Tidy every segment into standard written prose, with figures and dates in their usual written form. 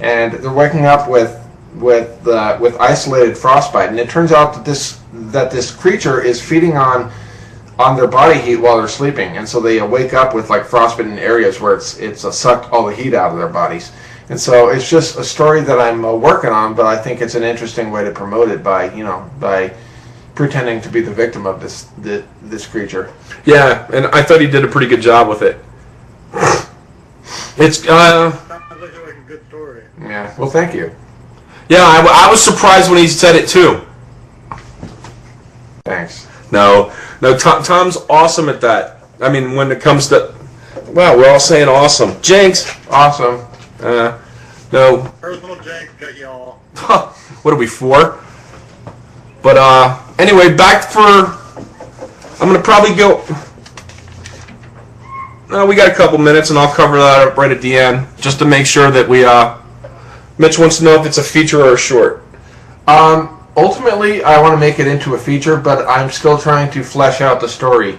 and they're waking up with isolated frostbite, and it turns out that this creature is feeding on their body heat while they're sleeping, and so they wake up with like frostbitten areas where it's sucked all the heat out of their bodies. And so it's just a story that I'm working on, but I think it's an interesting way to promote it by pretending to be the victim of this creature. Yeah, and I thought he did a pretty good job with it. It's sounds like a good story. Yeah. Well, thank you. Yeah, I was surprised when he said it too. Thanks. No, Tom's awesome at that. I mean, when it comes to, wow, we're all saying awesome. Jinx, Awesome. no. Personal Jenks got y'all. What are we for? But anyway, I'm gonna probably go. We got a couple minutes, and I'll cover that up right at the end, just to make sure that we. Mitch wants to know if it's a feature or a short. Ultimately, I want to make it into a feature, but I'm still trying to flesh out the story.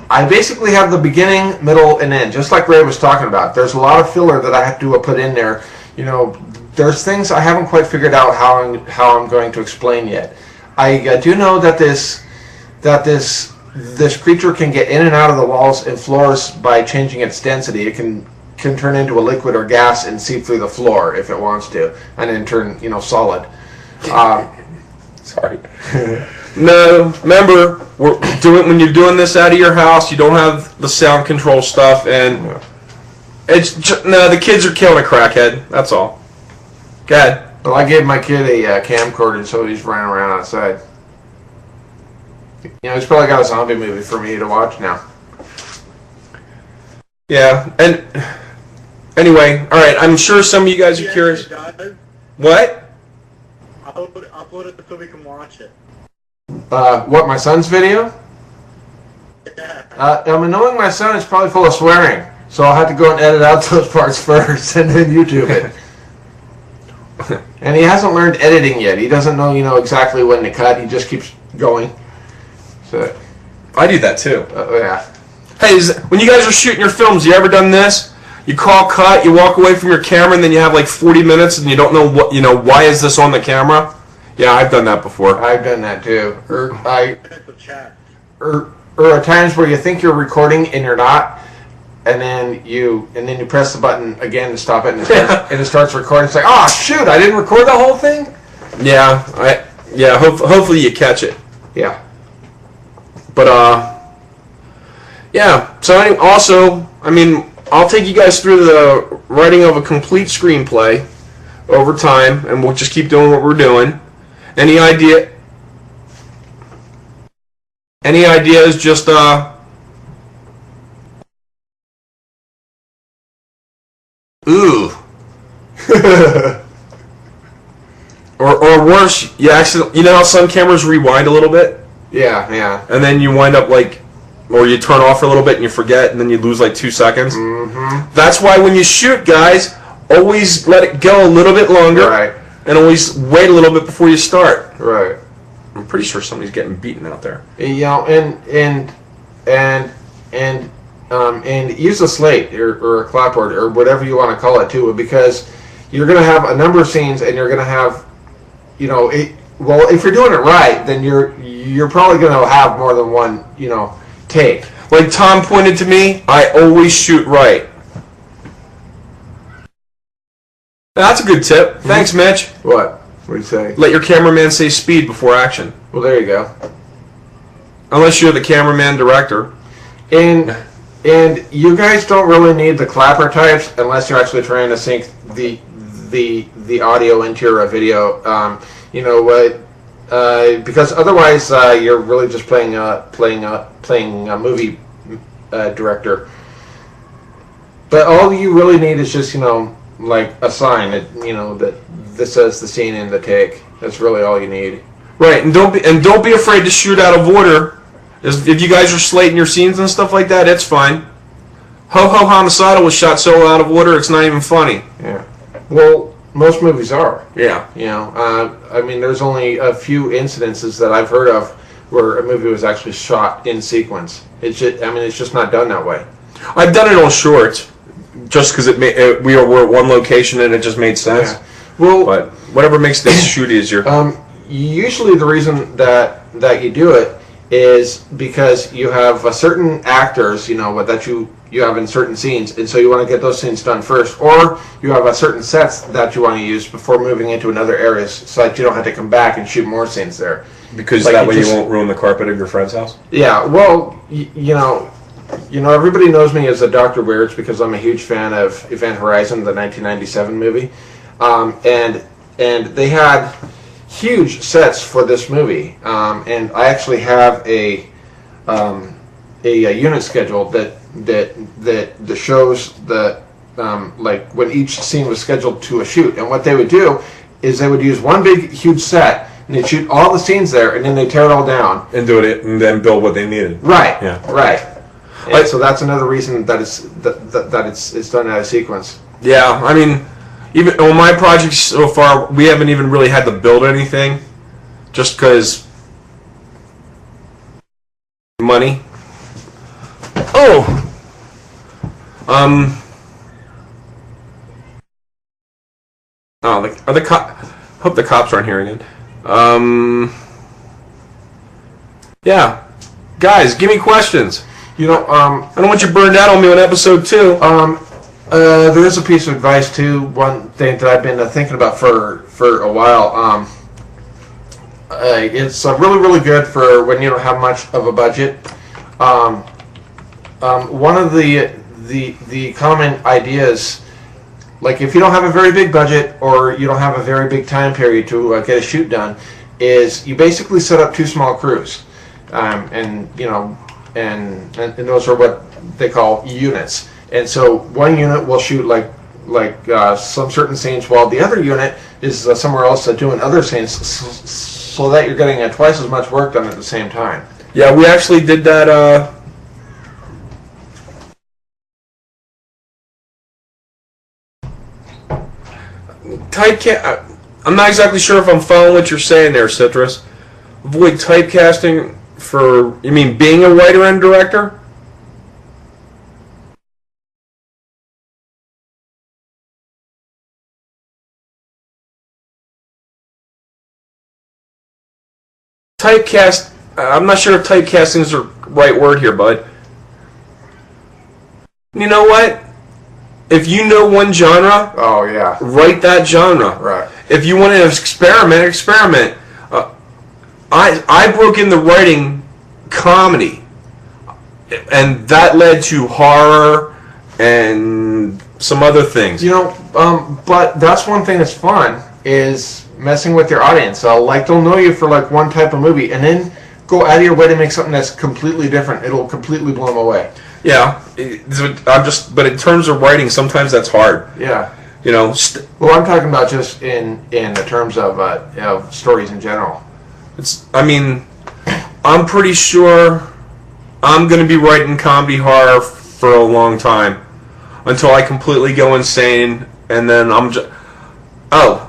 I basically have the beginning, middle, and end, just like Ray was talking about. There's a lot of filler that I have to put in there. There's things I haven't quite figured out how I'm going to explain yet. I do know that this creature can get in and out of the walls and floors by changing its density. It can turn into a liquid or gas and seep through the floor if it wants to, and then turn solid. Sorry. No, remember, when you're doing this out of your house, you don't have the sound control stuff, and the kids are killing a crackhead. That's all. Go ahead. Well, I gave my kid a camcorder, so he's running around outside. He's probably got a zombie movie for me to watch now. Yeah, and anyway, all right. I'm sure some of you guys are curious. What? Upload it so we can watch it. What, my son's video? Yeah. I'm knowing my son is probably full of swearing, so I'll have to go and edit out those parts first and then YouTube it. And he hasn't learned editing yet. He doesn't know, exactly when to cut. He just keeps going. So, I do that too. Yeah. Hey, when you guys are shooting your films, you ever done this? You call cut, you walk away from your camera, and then you have like 40 minutes, and you don't know why is this on the camera? Yeah, I've done that before. I've done that too. Or at times where you think you're recording and you're not, and then you press the button again to stop it, and it starts recording. It's like, oh shoot, I didn't record the whole thing. Yeah, hopefully you catch it. Yeah. But yeah. So also, I'll take you guys through the writing of a complete screenplay over time, and we'll just keep doing what we're doing. Any ideas? Just ooh. or worse, you accidentally. You know how some cameras rewind a little bit? Yeah, yeah. And then you wind up or you turn off for a little bit and you forget, and then you lose like 2 seconds. Mm-hmm. That's why when you shoot, guys, always let it go a little bit longer. Right. And always wait a little bit before you start. Right. I'm pretty sure somebody's getting beaten out there. And use a slate or a clapboard or whatever you want to call it too, because you're going to have a number of scenes, and you're going to have, well, if you're doing it right, then you're probably going to have more than one, take. Like Tom pointed to me, I always shoot right. That's a good tip. Thanks, Mitch. What do you say? Let your cameraman say speed before action. Well, there you go. Unless you're the cameraman director. And you guys don't really need the clapper types unless you're actually trying to sync the audio into your video. Because otherwise you're really just playing a movie director. But all you really need is just like a sign that that says the scene in the take. That's really all you need. Right, and don't be afraid to shoot out of order. If you guys are slating your scenes and stuff like that, it's fine. Ho Ho Homicidal was shot so out of order, it's not even funny. Yeah. Well, most movies are. Yeah. There's only a few incidences that I've heard of where a movie was actually shot in sequence. It's just not done that way. I've done it on shorts. just because we were at one location and it just made sense. Yeah. Well, but whatever makes the shoot easier. Usually the reason that you do it is because you have certain actors, that you have in certain scenes, and so you want to get those scenes done first, or you have certain sets that you want to use before moving into another areas, so that you don't have to come back and shoot more scenes there. Because that way you won't ruin the carpet of your friend's house? Yeah, well, everybody knows me as a Dr. Weirds because I'm a huge fan of Event Horizon, the 1997 movie, and they had huge sets for this movie, and I actually have a unit schedule that shows the like when each scene was scheduled to a shoot, and what they would do is they would use one big huge set and they'd shoot all the scenes there, and then they tear it all down and do it, and then build what they needed. Right. Yeah. Right. And so that's another reason that it's done out of sequence. Yeah, I mean, even on my projects so far, we haven't even really had to build anything, just because money. Oh. Are the hope the cops aren't here again. Yeah, guys, give me questions. I don't want you burned out on me on episode 2. There is a piece of advice too. One thing that I've been thinking about for a while. It's really, really good for when you don't have much of a budget. One of the common ideas, like if you don't have a very big budget or you don't have a very big time period to get a shoot done, is you basically set up 2 small crews, and those are what they call units. And so one unit will shoot like some certain scenes, while the other unit is somewhere else doing other scenes, so that you're getting twice as much work done at the same time. Yeah, we actually did that. I'm not exactly sure if I'm following what you're saying there, Citrus. Avoid typecasting for, you mean being a writer and director? Typecast, I'm not sure if typecasting is the right word here, bud. You know what? If you know one genre, oh yeah, write that genre. Right. If you want to experiment. I broke into writing comedy, and that led to horror and some other things. But that's one thing that's fun is messing with your audience. Like they'll know you for like one type of movie, and then go out of your way to make something that's completely different. It'll completely blow them away. Yeah, but in terms of writing, sometimes that's hard. Yeah. Well, I'm talking about just in the terms of stories in general. I'm pretty sure I'm going to be writing comedy horror for a long time until I completely go insane, and then I'm just a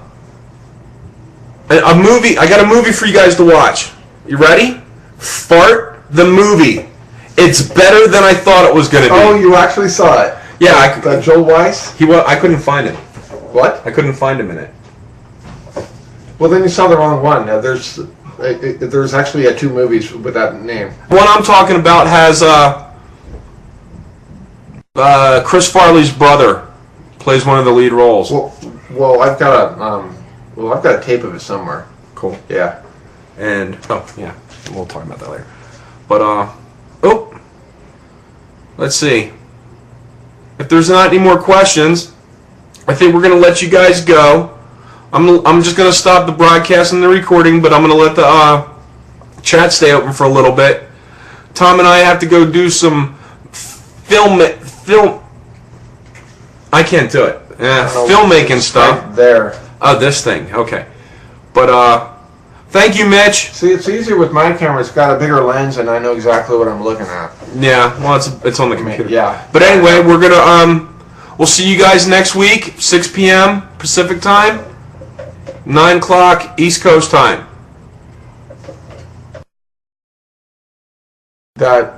movie. I got a movie for you guys to watch. You ready? Fart the movie. It's better than I thought it was going to be. Oh, you actually saw it? Yeah. Joel Weiss? I couldn't find him. What? I couldn't find him in it. Well, then you saw the wrong one. There's actually 2 movies with that name. One I'm talking about has Chris Farley's brother plays one of the lead roles. Well, I've got a tape of it somewhere. Cool. Yeah. And we'll talk about that later. But let's see. If there's not any more questions, I think we're gonna let you guys go. I'm just gonna stop the broadcast and the recording, but I'm gonna let the chat stay open for a little bit. Tom and I have to go do some film. I can't do it. Filmmaking stuff. Right there. Oh, this thing. Okay. But thank you, Mitch. See, it's easier with my camera. It's got a bigger lens, and I know exactly what I'm looking at. Yeah. Well, it's on the computer. Yeah. But anyway, we're gonna we'll see you guys next week, 6 p.m. Pacific time, 9 o'clock East Coast time. That